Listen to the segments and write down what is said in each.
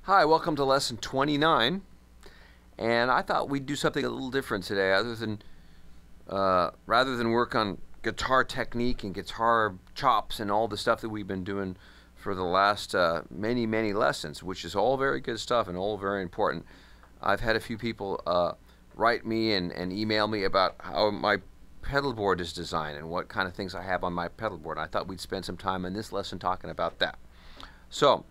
Hi, welcome to lesson 29, and I thought we'd do something a little different today. Rather than work on guitar technique and guitar chops and all the stuff that we've been doing for the last many lessons, which is all very good stuff and all very important. I've had a few people write me and email me about how my pedal board is designed and what kind of things I have on my pedal board. I thought we'd spend some time in this lesson talking about that. So,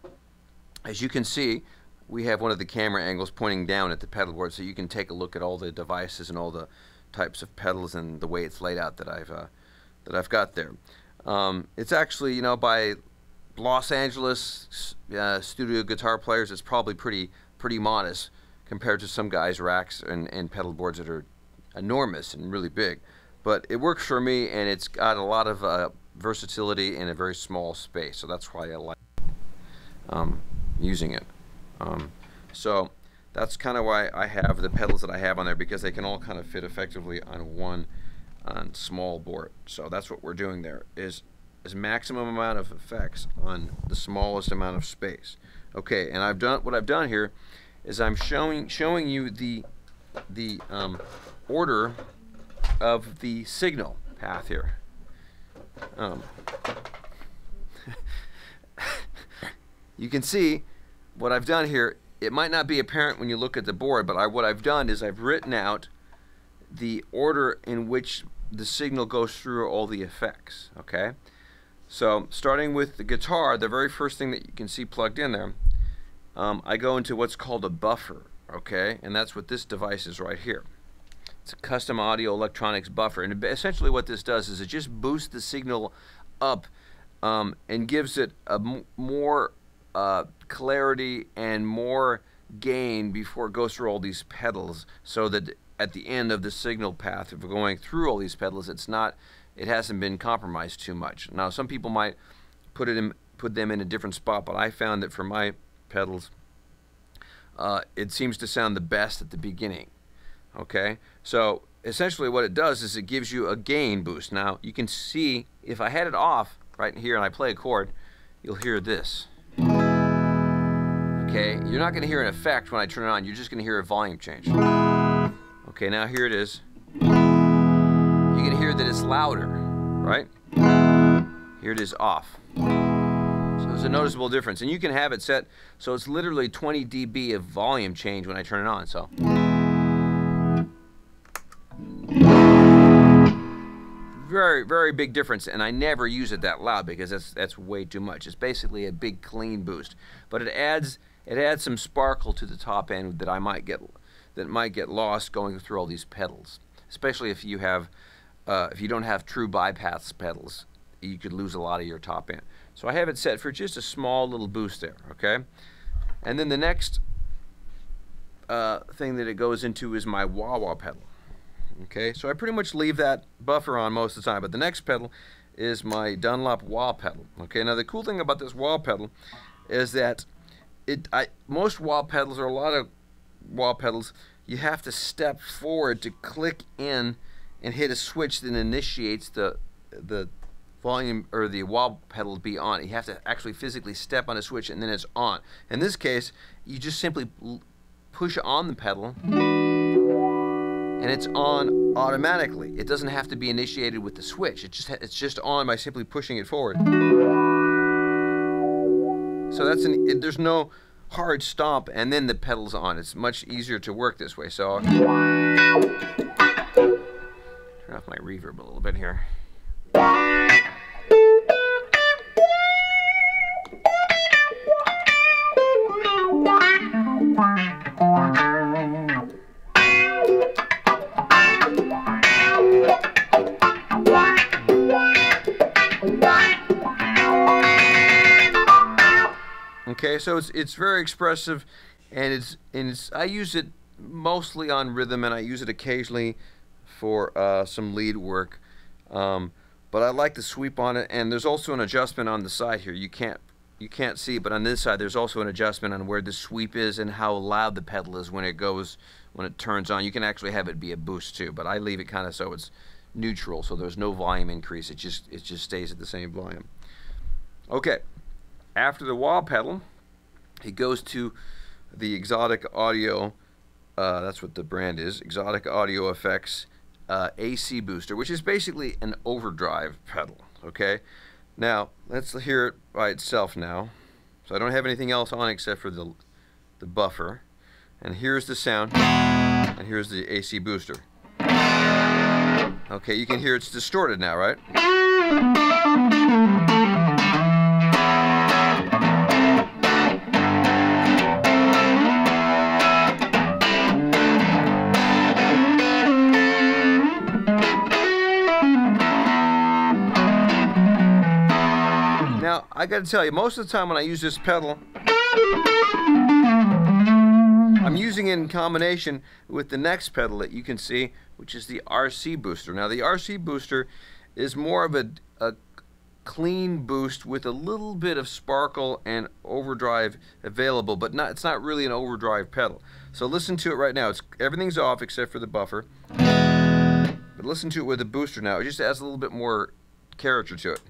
as you can see, we have one of the camera angles pointing down at the pedal board, so you can take a look at all the devices and all the types of pedals and the way it's laid out that I've got there. It's actually, you know, by Los Angeles studio guitar players, it's probably pretty modest compared to some guys' racks and pedal boards that are enormous and really big. But it works for me, and it's got a lot of versatility in a very small space, so that's why I like using it. So that's kind of why I have the pedals that I have on there, because they can all kind of fit effectively on one small board. So that's what we're doing there, is maximum amount of effects on the smallest amount of space. Okay, and what I've done here is I'm showing you the order of the signal path here. You can see what I've done here. It might not be apparent when you look at the board, but what I've done is I've written out the order in which the signal goes through all the effects. Okay, so starting with the guitar, the very first thing that you can see plugged in there, I go into what's called a buffer. Okay, and that's what this device is right here. It's a custom audio electronics buffer, and essentially what this does is it just boosts the signal up and gives it a more clarity and more gain before it goes through all these pedals, so that at the end of the signal path, if we're going through all these pedals, it hasn't been compromised too much. Now, some people might put them in a different spot, but I found that for my pedals, it seems to sound the best at the beginning. Okay, so essentially what it does is it gives you a gain boost. Now you can see if I had it off right here and I play a chord, you'll hear this. Okay, you're not going to hear an effect when I turn it on, you're just going to hear a volume change. Okay, now here it is. You can hear that it's louder, right? Here it is off. So there's a noticeable difference, and you can have it set so it's literally 20 dB of volume change when I turn it on. So very big difference, and I never use it that loud because that's way too much. It's basically a big clean boost, but it adds some sparkle to the top end that might get lost going through all these pedals, especially if you don't have true bypass pedals. You could lose a lot of your top end. So I have it set for just a small little boost there. Okay, and then the next thing that it goes into is my wah-wah pedal. Okay, so I pretty much leave that buffer on most of the time, but the next pedal is my Dunlop wah pedal. Okay, now the cool thing about this wah pedal is that most wah pedals, or a lot of wah pedals, you have to step forward to click in and hit a switch that initiates the volume or the wah pedal to be on. You have to actually physically step on a switch and then it's on. In this case, you just simply push on the pedal and it's on automatically. It doesn't have to be initiated with the switch. It's just on by simply pushing it forward. So there's no hard stomp and then the pedal's on. It's much easier to work this way. So I'll turn off my reverb a little bit here. Okay, so it's very expressive, and I use it mostly on rhythm, and I use it occasionally for some lead work. But I like the sweep on it, and there's also an adjustment on the side here. You can't see, but on this side there's also an adjustment on where the sweep is and how loud the pedal is when it turns on. You can actually have it be a boost too, but I leave it kind of so it's neutral, so there's no volume increase. It just stays at the same volume. Okay. After the wah pedal, it goes to the Exotic Audio, that's what the brand is, Exotic Audio Effects AC booster, which is basically an overdrive pedal. Okay, now let's hear it by itself now. So I don't have anything else on except for the buffer, and here's the sound, and here's the AC booster. Okay, you can hear it's distorted now, right? Now, I gotta tell you, most of the time when I use this pedal, I'm using it in combination with the next pedal that you can see, which is the RC booster. Now, the RC booster is more of a clean boost with a little bit of sparkle and overdrive available, but it's not really an overdrive pedal. So listen to it right now. Everything's off except for the buffer. But listen to it with the booster now. It just adds a little bit more character to it.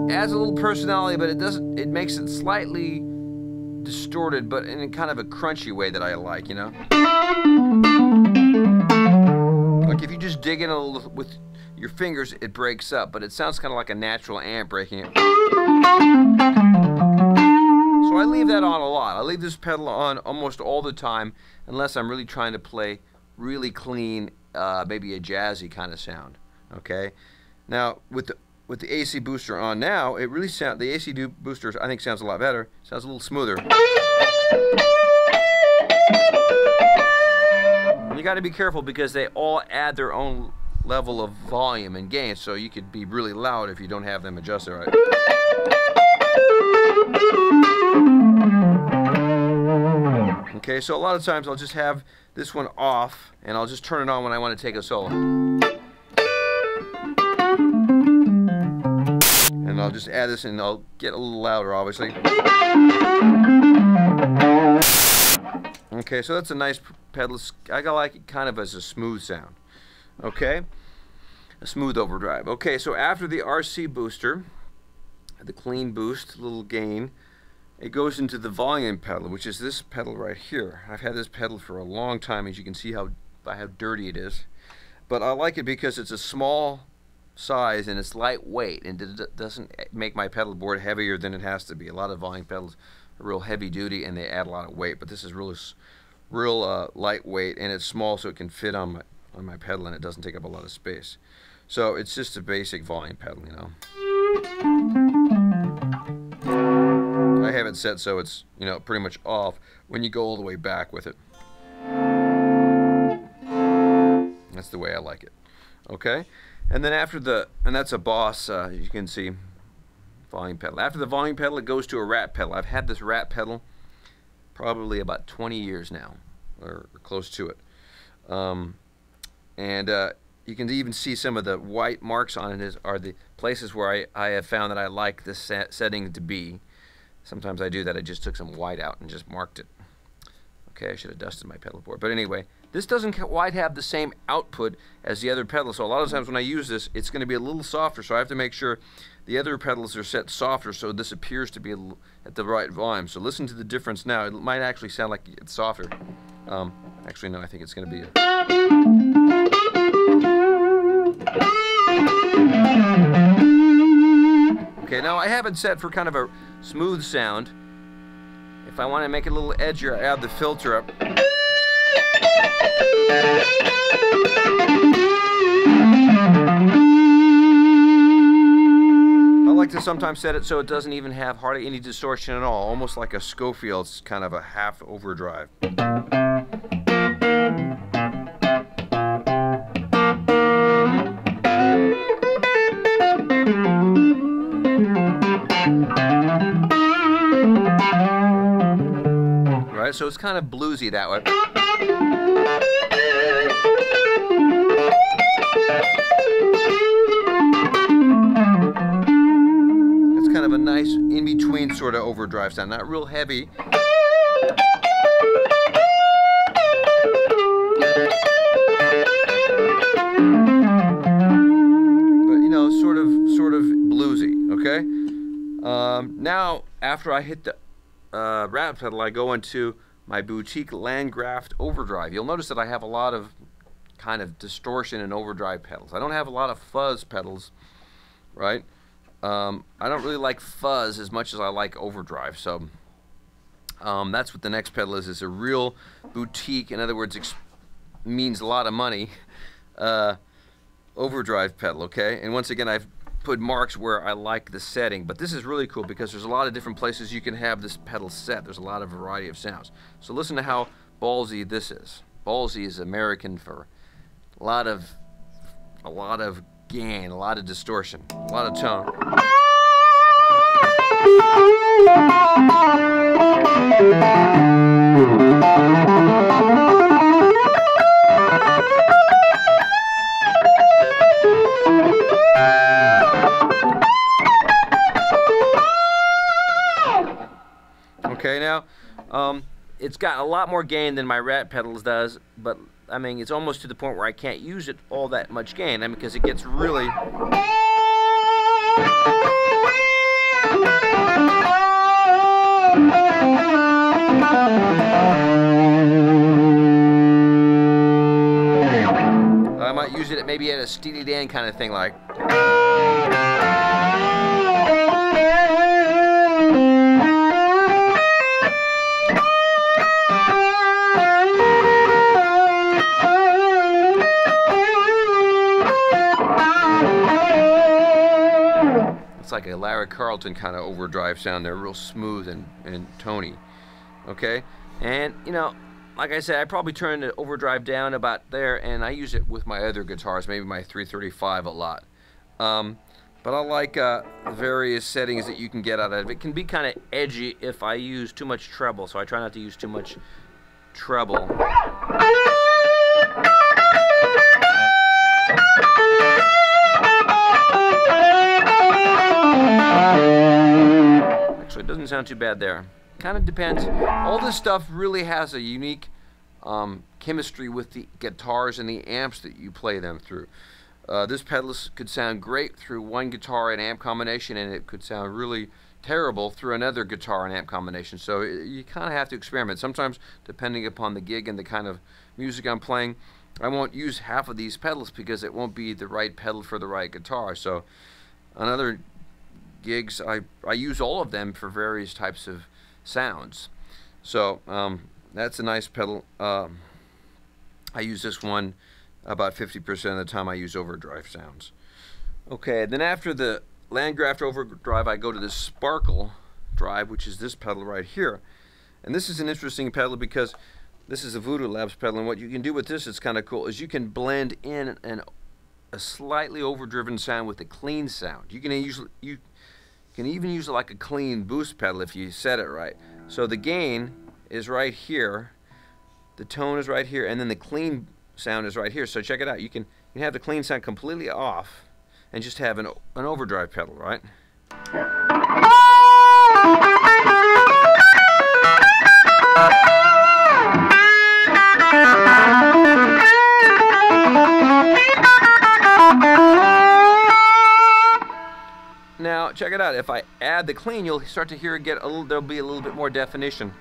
It adds a little personality, but it makes it slightly distorted, but in a kind of a crunchy way that I like, you know? Like if you just dig in a little with your fingers, it breaks up, but it sounds kind of like a natural amp breaking it. So I leave that on a lot. I leave this pedal on almost all the time, unless I'm really trying to play really clean, maybe a jazzy kind of sound. Okay? Now, with the AC booster on now, it really sounds, the AC booster I think sounds a lot better. Sounds a little smoother. And you got to be careful because they all add their own level of volume and gain, so you could be really loud if you don't have them adjusted right. Okay, so a lot of times I'll just have this one off and I'll just turn it on when I want to take a solo. And I'll just add this and I'll get a little louder, obviously. Okay, so that's a nice pedal. I like it kind of as a smooth sound. Okay, a smooth overdrive. Okay, so after the RC booster, the clean boost, little gain, it goes into the volume pedal, which is this pedal right here. I've had this pedal for a long time, as you can see how dirty it is. But I like it because it's a small size and it's lightweight, and it doesn't make my pedal board heavier than it has to be. A lot of volume pedals are real heavy duty and they add a lot of weight, but this is real lightweight, and it's small, so it can fit on my pedal and it doesn't take up a lot of space. So it's just a basic volume pedal, you know. I have it set so it's, you know, pretty much off when you go all the way back with it. That's the way I like it. Okay, and then after and that's a Boss, you can see, volume pedal. After the volume pedal, it goes to a Rat pedal. I've had this Rat pedal probably about 20 years now, or close to it. You can even see some of the white marks on it are the places where I have found that I like this setting to be. Sometimes I do that. I just took some white out and just marked it. Okay, I should have dusted my pedal board. But anyway, this doesn't quite have the same output as the other pedals. So a lot of times when I use this, it's going to be a little softer. So I have to make sure the other pedals are set softer so this appears to be at the right volume. So listen to the difference now. It might actually sound like it's softer. Actually, no, I think it's going to be Okay, now I have it set for kind of a smooth sound. If I want to make it a little edgier, I add the filter up. I like to sometimes set it so it doesn't even have hardly any distortion at all, almost like a Schofield's kind of a half overdrive. so it's kind of bluesy that way. It's kind of a nice in-between sort of overdrive sound, not real heavy. Sort of bluesy, okay? Now, after I hit the rat pedal, I go into my boutique Landgraf overdrive. You'll notice that I have a lot of kind of distortion and overdrive pedals. I don't have a lot of fuzz pedals, right? I don't really like fuzz as much as I like overdrive, so that's what the next pedal is. It's a real boutique, in other words, means a lot of money, overdrive pedal, okay? And once again, I've put marks where I like the setting, but this is really cool because there's a lot of different places you can have this pedal set. There's a lot of variety of sounds. So listen to how ballsy this is. Ballsy is American for a lot of gain, a lot of distortion, a lot of tone. Okay, now it's got a lot more gain than my rat pedals does, but I mean it's almost to the point where I can't use it all that much gain, I mean, because it gets really I might use it maybe at a Steely Dan kind of thing, like. It's like a Larry Carlton kind of overdrive sound. They're real smooth and tony. Okay, and you know, like I said, I probably turn the overdrive down about there, and I use it with my other guitars, maybe my 335 a lot. But I like the various settings that you can get out of it. It can be kind of edgy if I use too much treble, so I try not to use too much treble. Actually, it doesn't sound too bad there. Kind of depends. All this stuff really has a unique chemistry with the guitars and the amps that you play them through. This pedalist could sound great through one guitar and amp combination, and it could sound really terrible through another guitar and amp combination. So you kind of have to experiment. Sometimes, depending upon the gig and the kind of music I'm playing, I won't use half of these pedals because it won't be the right pedal for the right guitar. So on other gigs, I use all of them for various types of sounds. So that's a nice pedal. I use this one about 50% of the time. I use overdrive sounds. Okay, then after the Landgraf overdrive, I go to the Sparkle drive, which is this pedal right here. And this is an interesting pedal because this is a Voodoo Labs pedal, and what you can do with this is kind of cool, is you can blend in a slightly overdriven sound with a clean sound. You can even use like a clean boost pedal if you set it right. So the gain is right here, the tone is right here, and then the clean sound is right here. So check it out. You can have the clean sound completely off and just have an overdrive pedal, right? Now check it out. If I add the clean, you'll start to hear it get a little. There'll be a little bit more definition,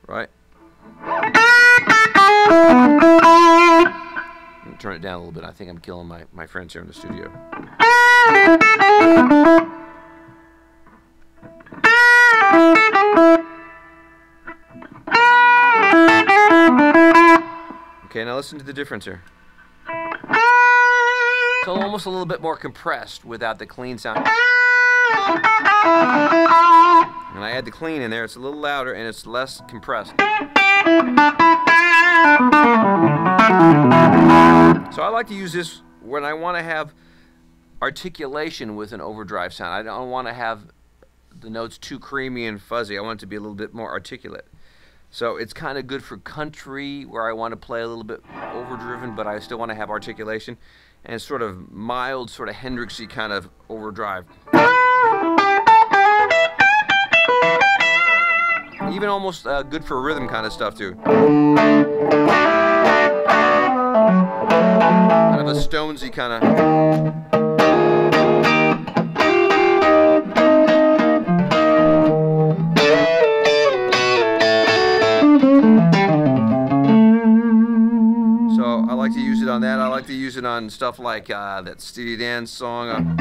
right? Let me turn it down a little bit. I think I'm killing my friends here in the studio. Okay, now listen to the difference here. It's almost a little bit more compressed without the clean sound. And I add the clean in there, it's a little louder and it's less compressed. So I like to use this when I want to have articulation with an overdrive sound. I don't want to have the notes too creamy and fuzzy. I want it to be a little bit more articulate. So it's kind of good for country where I want to play a little bit overdriven, but I still want to have articulation, and sort of mild, sort of Hendrixy kind of overdrive. Even almost good for rhythm kind of stuff too. Kind of a Stonesy kind of. So I like to use it on that. I like to use it on stuff like that Steely Dan song.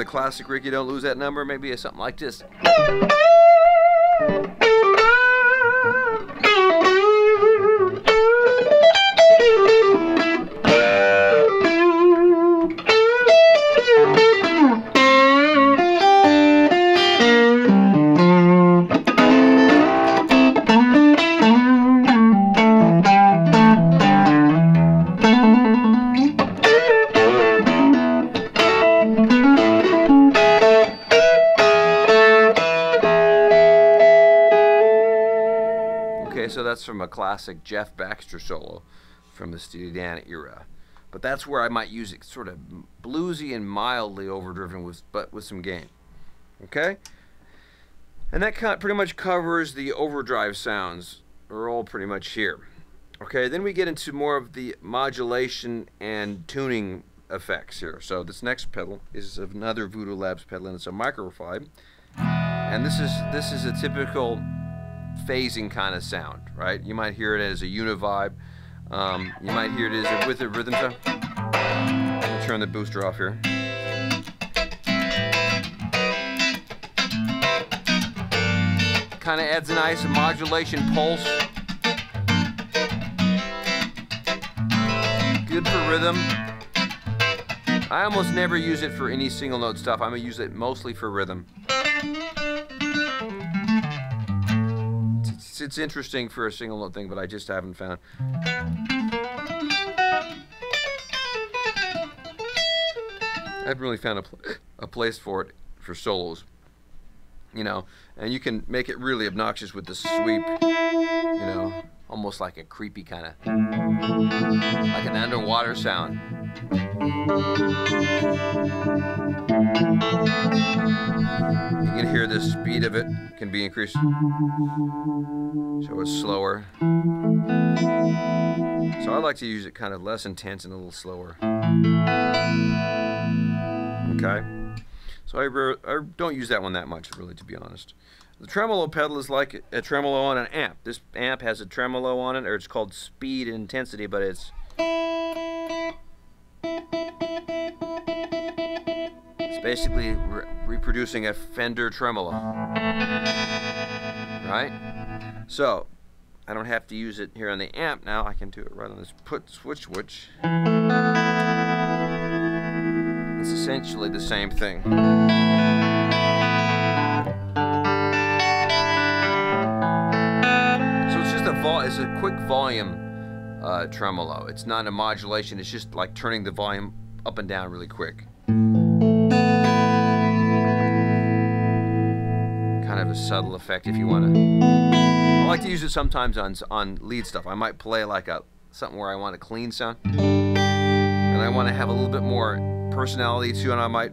Classic Ricky, don't lose that number. Maybe it's something like this. So that's from a classic Jeff Baxter solo from the Steely Dan era. But that's where I might use it sort of bluesy and mildly overdriven, but with some gain. Okay? And that pretty much covers the overdrive sounds. Are all pretty much here. Okay, then we get into more of the modulation and tuning effects here. So this next pedal is another Voodoo Labs pedal, and it's a Microfiber. And this is a typical phasing kind of sound, right? You might hear it as a univibe. You might hear it as with a rhythm sound. Let me turn the booster off here. Kind of adds a nice modulation pulse. Good for rhythm. I almost never use it for any single note stuff. I'm gonna use it mostly for rhythm. It's interesting for a single note thing, but I just haven't found. I haven't really found a place for it for solos, you know. And you can make it really obnoxious with the sweep, you know, almost like a creepy kind of, like an underwater sound. You can hear the speed of it can be increased, so it's slower. So I like to use it kind of less intense and a little slower. Okay, so I don't use that one that much, really, to be honest. The tremolo pedal is like a tremolo on an amp. This amp has a tremolo on it, or it's called speed and intensity, but it's basically reproducing a Fender tremolo, right? So I don't have to use it here on the amp now. I can do it right on this switch. It's essentially the same thing. So it's just it's a quick volume tremolo. It's not a modulation. It's just like turning the volume up and down really quick. Kind of a subtle effect if you want to. I like to use it sometimes on lead stuff. I might play like something where I want a clean sound, and I want to have a little bit more personality too, and I might.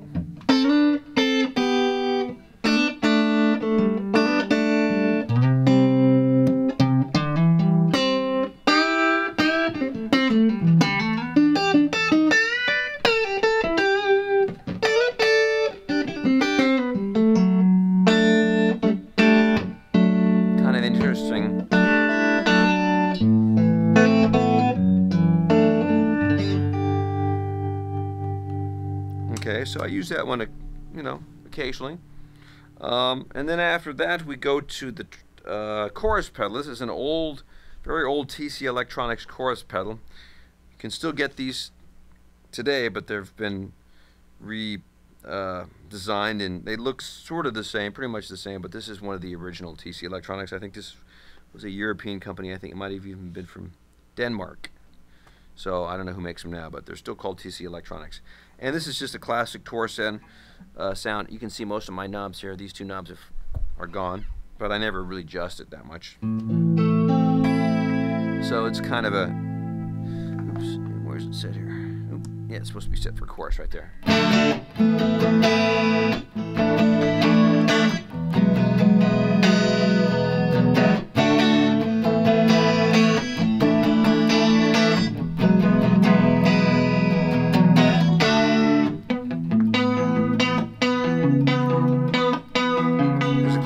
Okay, so I use that one, you know, occasionally. And then after that, we go to the chorus pedal. This is an old, very old TC Electronics chorus pedal. You can still get these today, but they've been designed, and they look sort of the same, pretty much the same, but this is one of the original TC Electronics. I think this was a European company. I think it might have even been from Denmark. So I don't know who makes them now, but they're still called TC Electronics. And this is just a classic chorus sound. You can see most of my knobs here. These two knobs are gone, but I never really adjust it that much. So it's kind of a, oops, where's it set here? Oop, yeah, it's supposed to be set for chorus right there.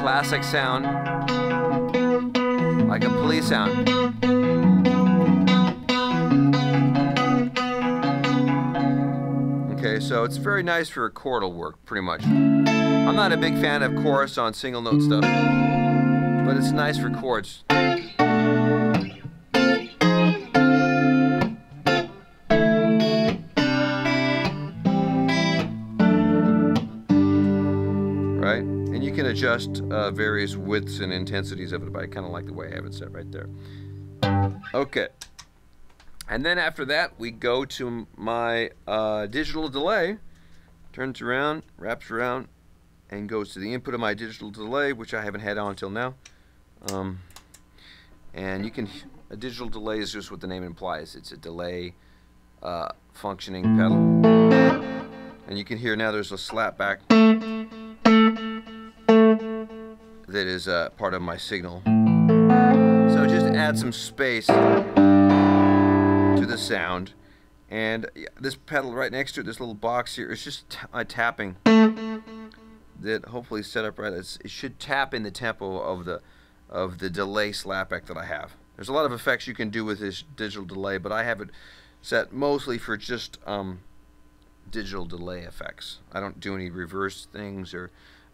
Classic sound, like a police sound. Okay, so it's very nice for chordal work, pretty much. I'm not a big fan of chorus on single note stuff, but it's nice for chords. Right? And you can adjust various widths and intensities of it, but I kind of like the way I have it set right there. Okay. And then after that, we go to my digital delay. Turns around, wraps around, and goes to the input of my digital delay, which I haven't had on until now. And you can, a digital delay is just what the name implies. It's a delay functioning pedal. And you can hear now there's a slap back that is part of my signal. So just add some space to the sound. And this pedal right next to it, this little box here, is just tapping that hopefully set up right. It should tap in the tempo of the delay slapback that I have. There's a lot of effects you can do with this digital delay, but I have it set mostly for just digital delay effects. I don't do any reverse things or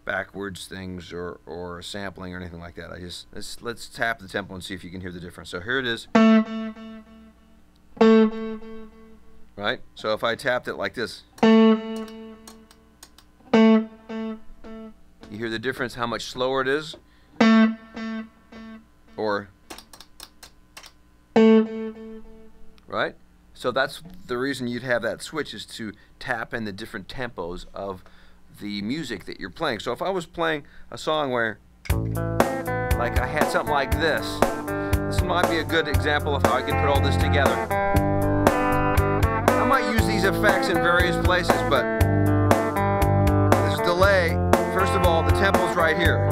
backwards things or sampling or anything like that. I just let's tap the tempo and see if you can hear the difference. So here it is. Right? So if I tapped it like this, you hear the difference, how much slower it is? Or, right? So that's the reason you'd have that switch, is to tap in the different tempos of the music that you're playing. So if I was playing a song where, like, I had something like this might be a good example of how I can put all this together. I might use these effects in various places, but this delay, first of all, the tempo's right here.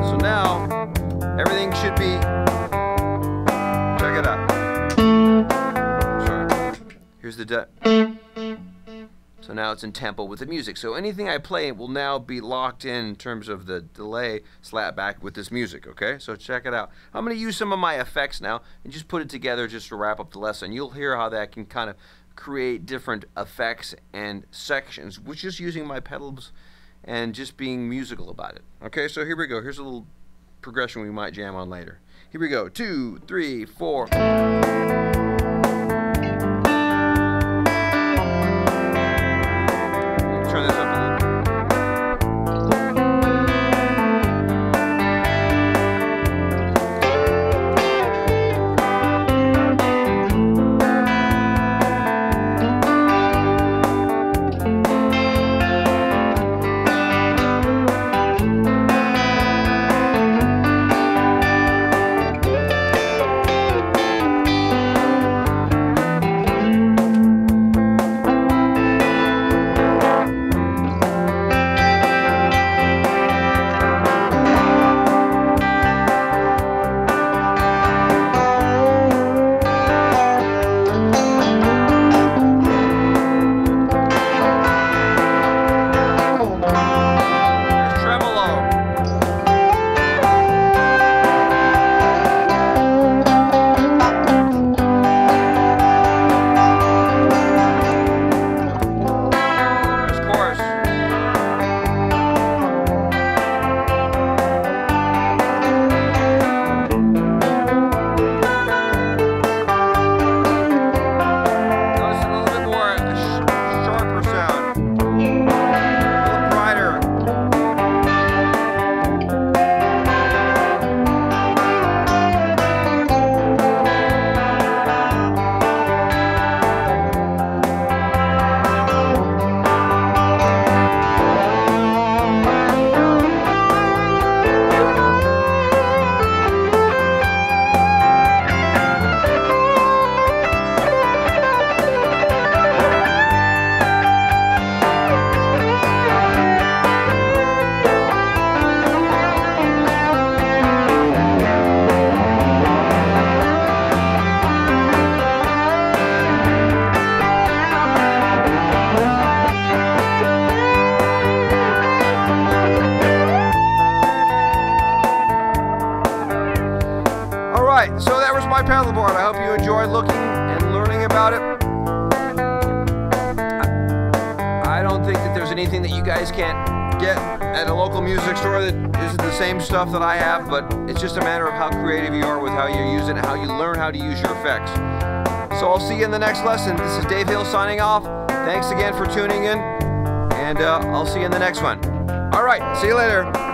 So now, everything should be, check it out. Sorry. Here's the so now it's in tempo with the music. So anything I play will now be locked in terms of the delay slap back with this music, okay? So check it out. I'm going to use some of my effects now and just put it together just to wrap up the lesson. You'll hear how that can kind of create different effects and sections, which is using my pedals and just being musical about it. Okay, so here we go. Here's a little progression we might jam on later. Here we go. 2, 3, 4. Turn this up a little. pedalboard. I hope you enjoyed looking and learning about it. I don't think that there's anything that you guys can't get at a local music store that isn't the same stuff that I have, but it's just a matter of how creative you are with how you use it and how you learn how to use your effects. So I'll see you in the next lesson. This is Dave Hill signing off. Thanks again for tuning in, and I'll see you in the next one. All right, see you later.